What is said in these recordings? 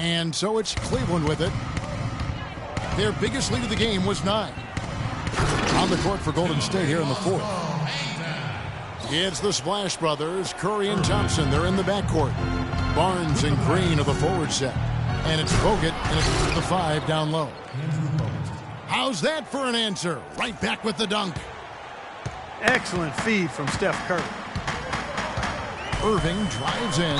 And so it's Cleveland with it. Their biggest lead of the game was 9. On the court for Golden State here in the 4th. It's the Splash Brothers, Curry and Thompson. They're in the backcourt. Barnes and Green of the forward set. And it's Bogut, and it's the 5 down low. How's that for an answer? Right back with the dunk. Excellent feed from Steph Curry. Irving drives in.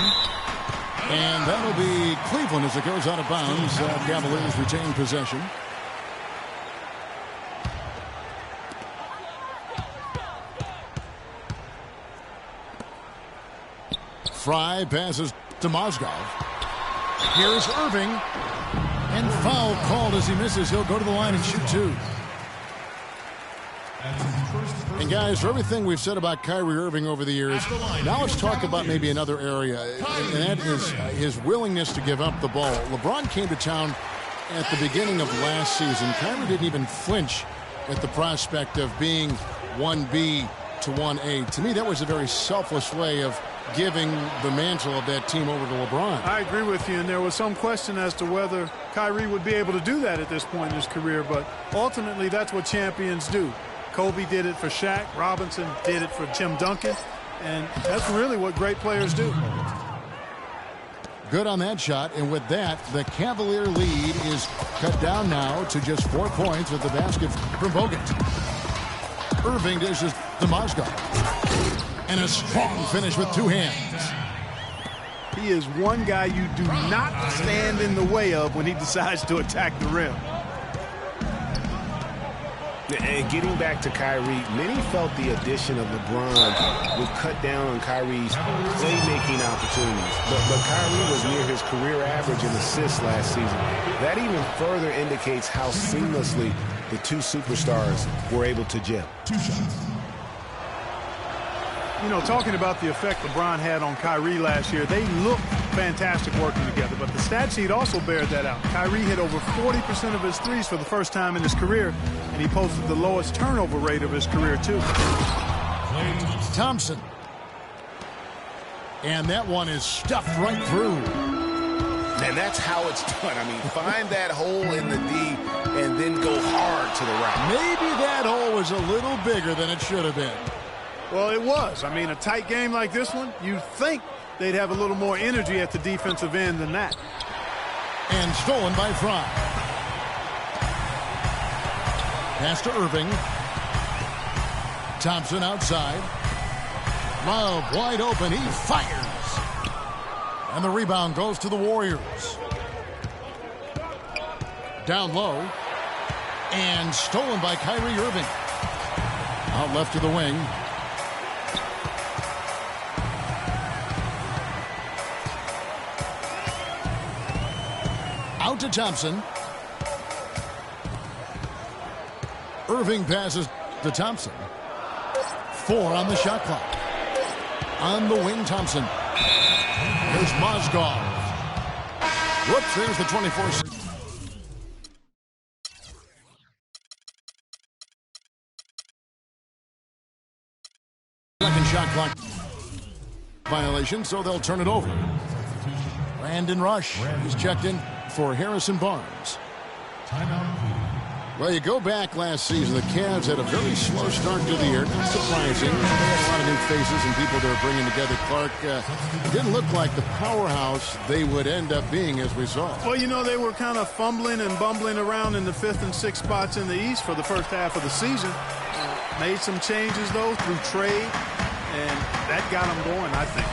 And that'll be Cleveland as it goes out of bounds. Cavaliers retain possession. Fry passes to Mozgov. Here's Irving. And foul called as he misses. He'll go to the line and shoot 2. And guys, for everything we've said about Kyrie Irving over the years, now let's talk about maybe another area, and that is his willingness to give up the ball. LeBron came to town at the beginning of last season. Kyrie didn't even flinch at the prospect of being 1B to 1A. To me, that was a very selfless way of giving the mantle of that team over to LeBron. I agree with you, and there was some question as to whether Kyrie would be able to do that at this point in his career, but ultimately that's what champions do. Kobe did it for Shaq. Robinson did it for Tim Duncan, and that's really what great players do. Good on that shot, and with that, the Cavalier lead is cut down now to just 4 points with the basket from Bogut. Irving dishes to Mozgov. And a strong finish with 2 hands. He is one guy you do not stand in the way of when he decides to attack the rim. And getting back to Kyrie, many felt the addition of LeBron would cut down on Kyrie's playmaking opportunities. But Kyrie was near his career average in assists last season. That even further indicates how seamlessly the two superstars were able to gel. 2 shots. You know, talking about the effect LeBron had on Kyrie last year, they looked fantastic working together, but the stat sheet also bears that out. Kyrie hit over 40% of his threes for the first time in his career, and he posted the lowest turnover rate of his career, too. Thompson. And that one is stuffed right through. And that's how it's done. I mean, find that hole in the D and then go hard to the right. Maybe that hole was a little bigger than it should have been. Well, it was. I mean, a tight game like this one, you'd think they'd have a little more energy at the defensive end than that. And stolen by Fry. Pass to Irving. Thompson outside. Love wide open. He fires. And the rebound goes to the Warriors. Down low. And stolen by Kyrie Irving. Out left to the wing. Out to Thompson. Irving passes to Thompson. 4 on the shot clock. On the wing, Thompson. There's Mozgov. Whoops, there's the 24. Second shot clock violation, so they'll turn it over. Brandon Rush is checked in for Harrison Barnes. Well, you go back last season, the Cavs had a very slow start to the year. Not surprising. They had a lot of new faces and people they were bringing together. Clark didn't look like the powerhouse they would end up being, as we saw. Well, you know, they were kind of fumbling and bumbling around in the 5th and 6th spots in the East for the first half of the season. Made some changes, though, through trade, and that got them going, I think.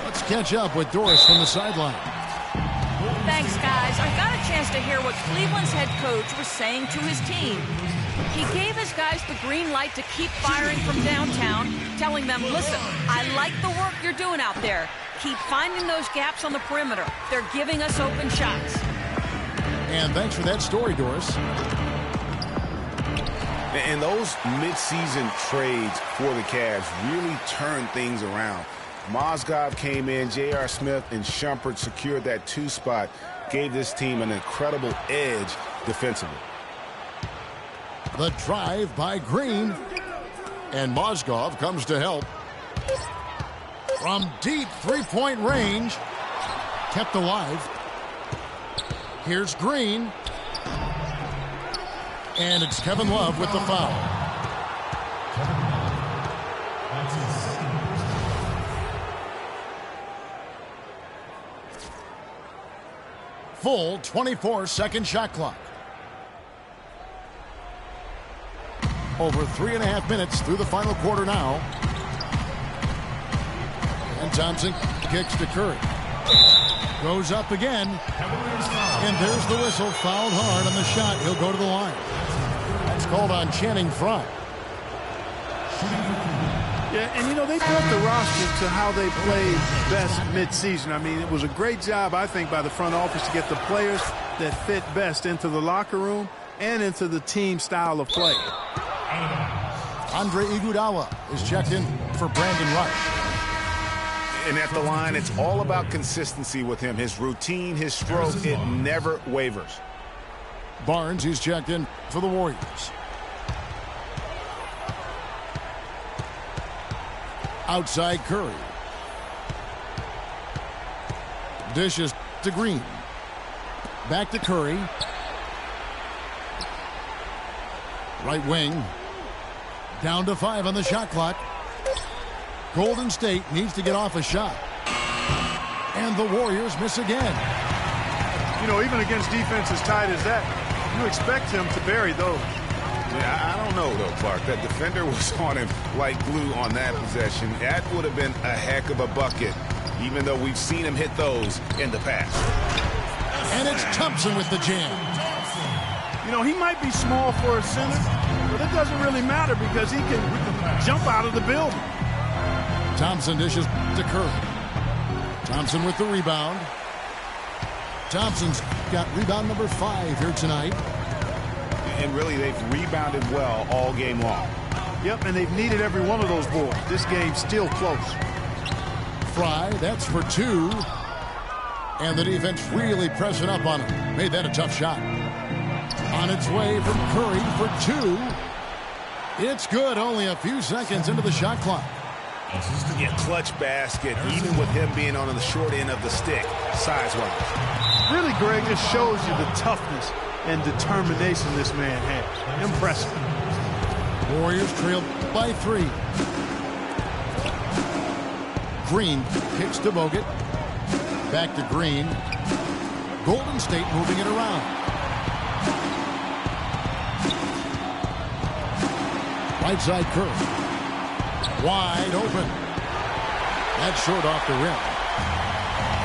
Let's catch up with Doris from the sideline. Thanks, guys. I got a chance to hear what Cleveland's head coach was saying to his team. He gave his guys the green light to keep firing from downtown, telling them, listen, I like the work you're doing out there. Keep finding those gaps on the perimeter. They're giving us open shots. And thanks for that story, Doris. And those midseason trades for the Cavs really turned things around. Mozgov came in, J.R. Smith and Shumpert secured that 2 spot, gave this team an incredible edge defensively. The drive by Green. And Mozgov comes to help. From deep 3-point range. kept alive. Here's Green. And it's Kevin Love with the foul. Full 24-second shot clock. Over 3.5 minutes through the final quarter now. And Thompson kicks to Curry. Goes up again. And there's the whistle. Fouled hard on the shot. He'll go to the line. That's called on Channing Frye. Yeah, and you know, they built the roster to how they played best mid-season. I mean, it was a great job, I think, by the front office to get the players that fit best into the locker room and into the team style of play. Andre Iguodala is checked in for Brandon Rush. And at the line, it's all about consistency with him. His routine, his stroke, it never wavers. Barnes, he's checked in for the Warriors. Outside Curry. Dishes to Green. Back to Curry. Right wing. Down to 5 on the shot clock. Golden State needs to get off a shot. And the Warriors miss again. You know, even against defense as tight as that, you expect him to bury those. Yeah, I don't know, though, Clark. That defender was on him like glue on that possession. That would have been a heck of a bucket, even though we've seen him hit those in the past. And it's Thompson with the jam. You know, he might be small for a center, but it doesn't really matter because he can jump out of the building. Thompson dishes to Curry. Thompson with the rebound. Thompson's got rebound number 5 here tonight. And really, they've rebounded well all game long. Yep, and they've needed every one of those boards. This game's still close. Frye, that's for 2. And the defense really pressing up on him. Made that a tough shot. On its way from Curry for 2. It's good, only a few seconds into the shot clock. Yeah, clutch basket, even with him being on the short end of the stick, size-wise. Really, Greg, this shows you the toughness and determination this man has. Impressive. Warriors trail by 3. Green kicks to Bogut. Back to Green. Golden State moving it around. Right side Curry. Wide open. That's short off the rim.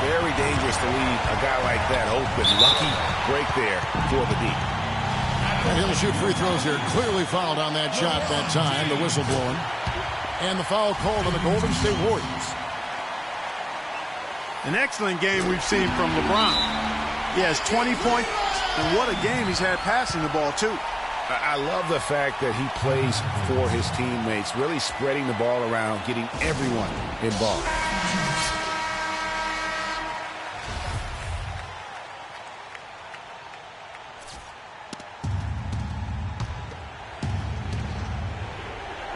Very dangerous to leave a guy like that open. Lucky break there for the D. And he'll shoot free throws here. Clearly fouled on that shot that time. The whistle blowing. And the foul called on the Golden State Warriors. An excellent game we've seen from LeBron. He has 20 points, and what a game he's had passing the ball, too. I love the fact that he plays for his teammates, really spreading the ball around, getting everyone involved.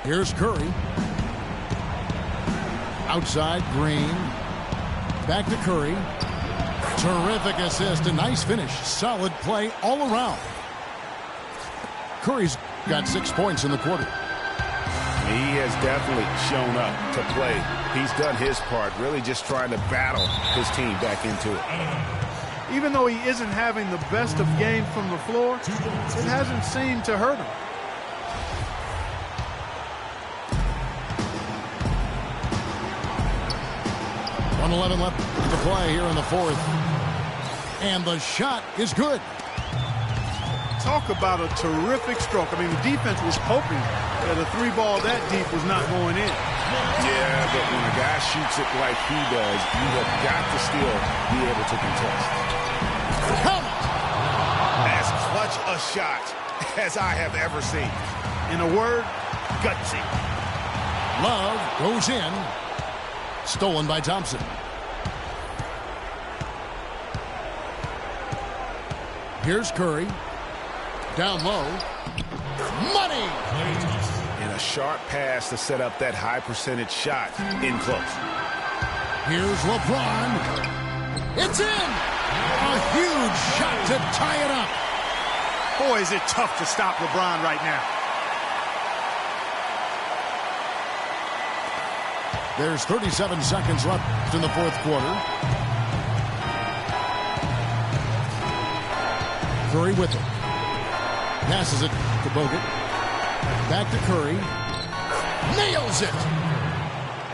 Here's Curry. Outside, Green. Back to Curry. Terrific assist, a nice finish. Solid play all around. Curry's got 6 points in the quarter. He has definitely shown up to play. He's done his part, really just trying to battle his team back into it. Even though he isn't having the best of games from the floor, it hasn't seemed to hurt him. .11 left to play here in the 4th. And the shot is good. Talk about a terrific stroke. I mean, the defense was hoping that a 3-ball that deep was not going in. Yeah, but when a guy shoots it like he does, you have got to still be able to contest. Count it! As clutch a shot as I have ever seen. In a word, gutsy. Love goes in. Stolen by Thompson. Here's Curry. Down low. Money! And a sharp pass to set up that high percentage shot in close. Here's LeBron. It's in! A huge shot to tie it up. Boy, is it tough to stop LeBron right now. There's 37 seconds left in the fourth quarter. Curry with it. Passes it to Bogut. Back to Curry. Nails it!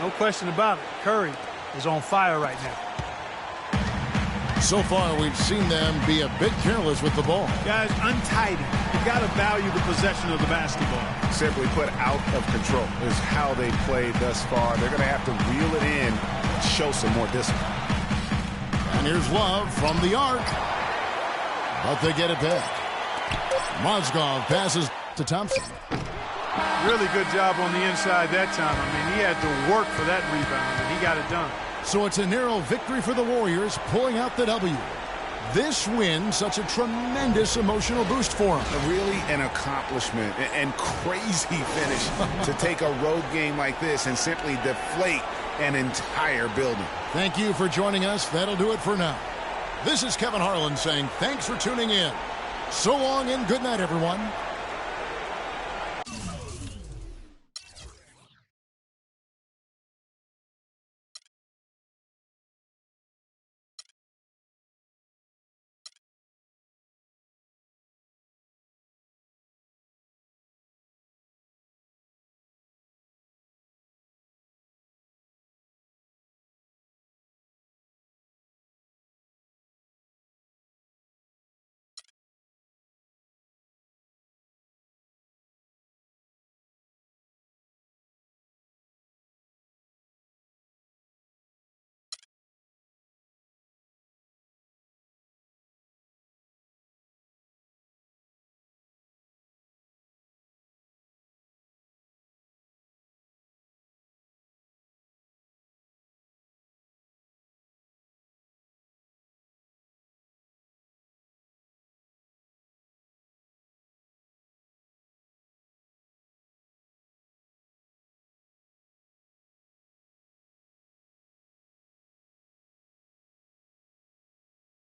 No question about it. Curry is on fire right now. So far, we've seen them be a bit careless with the ball. Guys, untidy. You got to value the possession of the basketball. Simply put, out of control is how they played thus far. They're going to have to reel it in and show some more discipline. And here's Love from the arc. But they get it back. Mozgov passes to Thompson. Really good job on the inside that time. I mean, he had to work for that rebound, and he got it done. So it's a narrow victory for the Warriors, pulling out the W. This win, such a tremendous emotional boost for them. Really an accomplishment and crazy finish to take a road game like this and simply deflate an entire building. Thank you for joining us. That'll do it for now. This is Kevin Harlan saying thanks for tuning in. So long and good night, everyone.